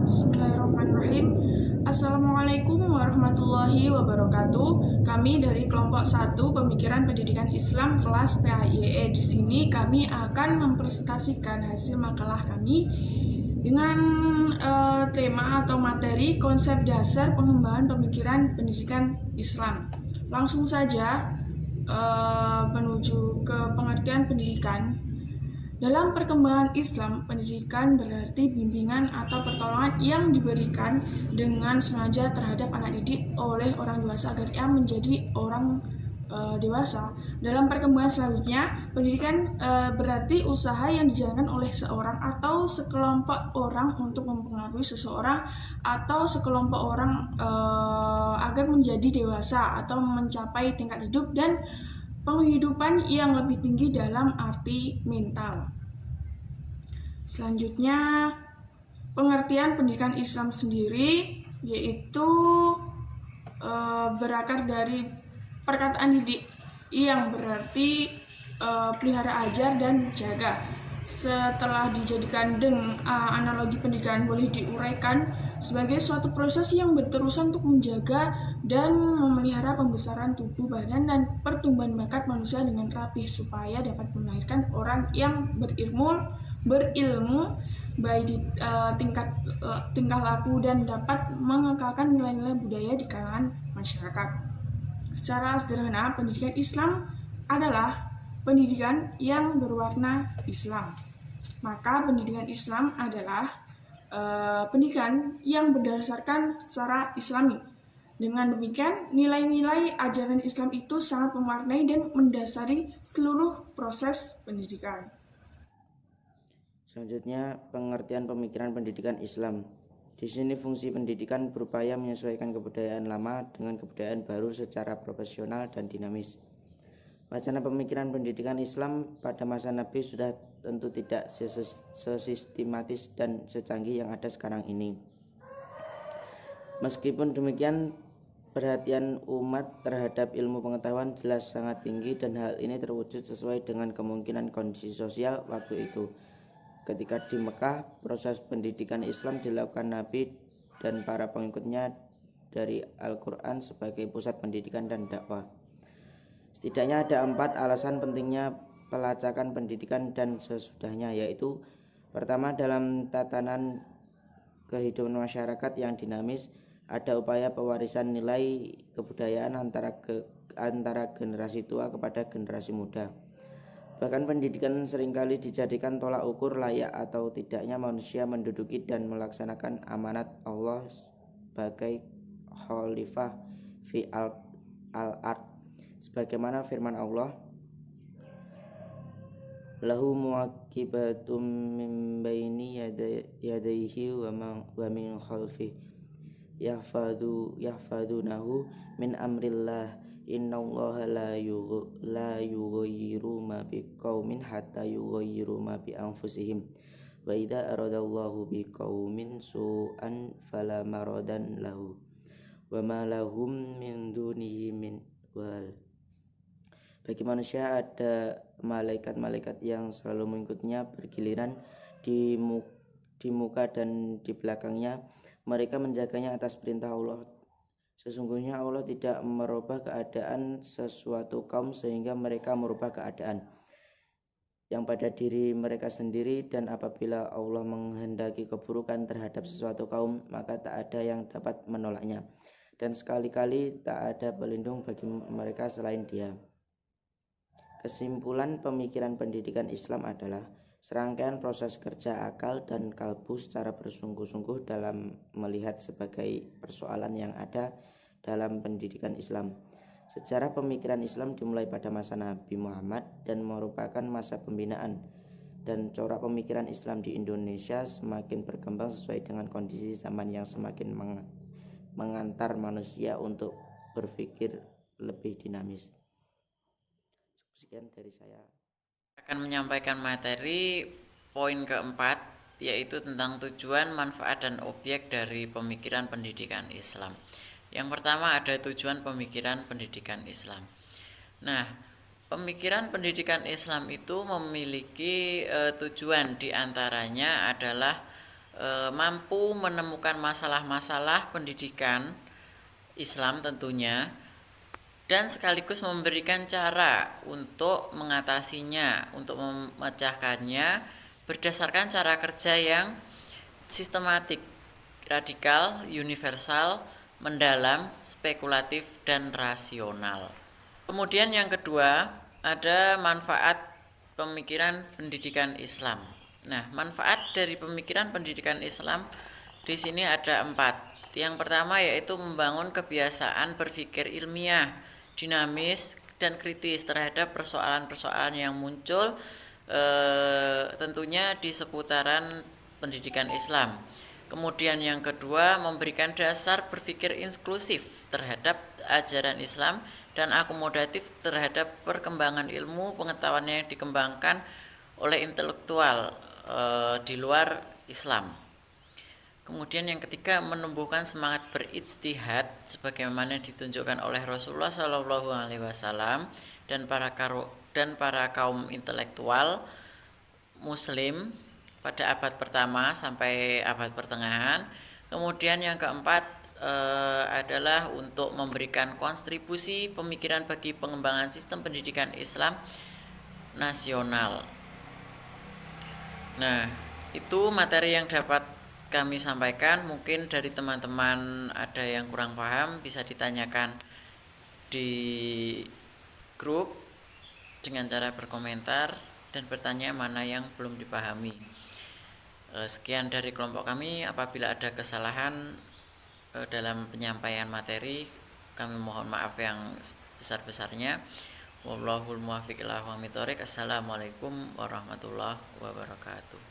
Bismillahirrahmanirrahim. Assalamualaikum warahmatullahi wabarakatuh. Kami dari kelompok 1 Pemikiran Pendidikan Islam kelas PAIE. Di sini kami akan mempresentasikan hasil makalah kami dengan tema atau materi konsep dasar pengembangan pemikiran pendidikan Islam. Langsung saja menuju ke pengertian pendidikan. Dalam perkembangan Islam, pendidikan berarti bimbingan atau pertolongan yang diberikan dengan sengaja terhadap anak didik oleh orang dewasa agar ia menjadi orang dewasa. Dalam perkembangan selanjutnya, pendidikan berarti usaha yang dijalankan oleh seorang atau sekelompok orang untuk mempengaruhi seseorang atau sekelompok orang agar menjadi dewasa atau mencapai tingkat hidup dan penghidupan yang lebih tinggi dalam arti mental. Selanjutnya, pengertian pendidikan Islam sendiri yaitu berakar dari perkataan didik yang berarti pelihara, ajar, dan jaga. Setelah dijadikan dengan analogi pendidikan boleh diuraikan sebagai suatu proses yang berterusan untuk menjaga dan memelihara pembesaran tubuh badan dan pertumbuhan bakat manusia dengan rapih supaya dapat melahirkan orang yang berilmu baik di tingkah laku dan dapat mengekalkan nilai-nilai budaya di kalangan masyarakat. Secara sederhana, pendidikan Islam adalah pendidikan yang berwarna Islam. Maka pendidikan Islam adalah pendidikan yang berdasarkan secara Islami. Dengan demikian, nilai-nilai ajaran Islam itu sangat mewarnai dan mendasari seluruh proses pendidikan. Selanjutnya, pengertian pemikiran pendidikan Islam. Di sini fungsi pendidikan berupaya menyesuaikan kebudayaan lama dengan kebudayaan baru secara profesional dan dinamis. Wacana pemikiran pendidikan Islam pada masa Nabi sudah tentu tidak sesistematis dan secanggih yang ada sekarang ini. Meskipun demikian, perhatian umat terhadap ilmu pengetahuan jelas sangat tinggi dan hal ini terwujud sesuai dengan kemungkinan kondisi sosial waktu itu. Ketika di Mekah, proses pendidikan Islam dilakukan Nabi dan para pengikutnya dari Al-Quran sebagai pusat pendidikan dan dakwah. Setidaknya ada 4 alasan pentingnya pelacakan pendidikan dan sesudahnya, yaitu pertama, dalam tatanan kehidupan masyarakat yang dinamis, ada upaya pewarisan nilai kebudayaan antara generasi tua kepada generasi muda. Bahkan pendidikan seringkali dijadikan tolak ukur layak atau tidaknya manusia menduduki dan melaksanakan amanat Allah sebagai khalifah fi al-ard. Sebagaimana firman Allah, lahu muaqibatum min baini yadayhi wa min khalfi yahfadunahu min amrillah innallaha la yughayyiru ma biqaumin hatta yughayyiru ma bi anfusihim wa idza aradallahu biqaumin su'an fala maradan lahu wa ma lahum min dunihi min wal. Bagi manusia ada malaikat-malaikat yang selalu mengikutnya bergiliran di muka dan di belakangnya. Mereka menjaganya atas perintah Allah. Sesungguhnya Allah tidak merubah keadaan sesuatu kaum sehingga mereka merubah keadaan yang pada diri mereka sendiri, dan apabila Allah menghendaki keburukan terhadap sesuatu kaum, maka tak ada yang dapat menolaknya, dan sekali-kali tak ada pelindung bagi mereka selain Dia. Kesimpulan pemikiran pendidikan Islam adalah serangkaian proses kerja akal dan kalbu secara bersungguh-sungguh dalam melihat sebagai persoalan yang ada dalam pendidikan Islam. Sejarah pemikiran Islam dimulai pada masa Nabi Muhammad dan merupakan masa pembinaan, dan corak pemikiran Islam di Indonesia semakin berkembang sesuai dengan kondisi zaman yang semakin mengantar manusia untuk berpikir lebih dinamis. Sekian dari saya. Akan menyampaikan materi poin keempat, yaitu tentang tujuan, manfaat, dan objek dari pemikiran pendidikan Islam. Yang pertama ada tujuan pemikiran pendidikan Islam. Nah, pemikiran pendidikan Islam itu memiliki tujuan, diantaranya adalah mampu menemukan masalah-masalah pendidikan Islam tentunya, dan sekaligus memberikan cara untuk mengatasinya, untuk memecahkannya berdasarkan cara kerja yang sistematik, radikal, universal, mendalam, spekulatif, dan rasional. Kemudian yang kedua, ada manfaat pemikiran pendidikan Islam. Nah, manfaat dari pemikiran pendidikan Islam di sini ada 4. Yang pertama yaitu membangun kebiasaan berpikir ilmiah, dinamis, dan kritis terhadap persoalan-persoalan yang muncul tentunya di seputaran pendidikan Islam. Kemudian yang kedua, memberikan dasar berpikir inklusif terhadap ajaran Islam dan akomodatif terhadap perkembangan ilmu pengetahuan yang dikembangkan oleh intelektual di luar Islam. Kemudian yang ketiga, menumbuhkan semangat berijtihad sebagaimana ditunjukkan oleh Rasulullah Shallallahu Alaihi Wasallam dan para kaum intelektual Muslim pada abad pertama sampai abad pertengahan. Kemudian yang keempat adalah untuk memberikan kontribusi pemikiran bagi pengembangan sistem pendidikan Islam nasional. Nah, itu materi yang dapat kami sampaikan. Mungkin dari teman-teman ada yang kurang paham, bisa ditanyakan di grup dengan cara berkomentar dan bertanya mana yang belum dipahami. Sekian dari kelompok kami. Apabila ada kesalahan dalam penyampaian materi, kami mohon maaf yang sebesar-besarnya. Wallahul muwaffiq ila aqwamit thoriq. Assalamualaikum warahmatullahi wabarakatuh.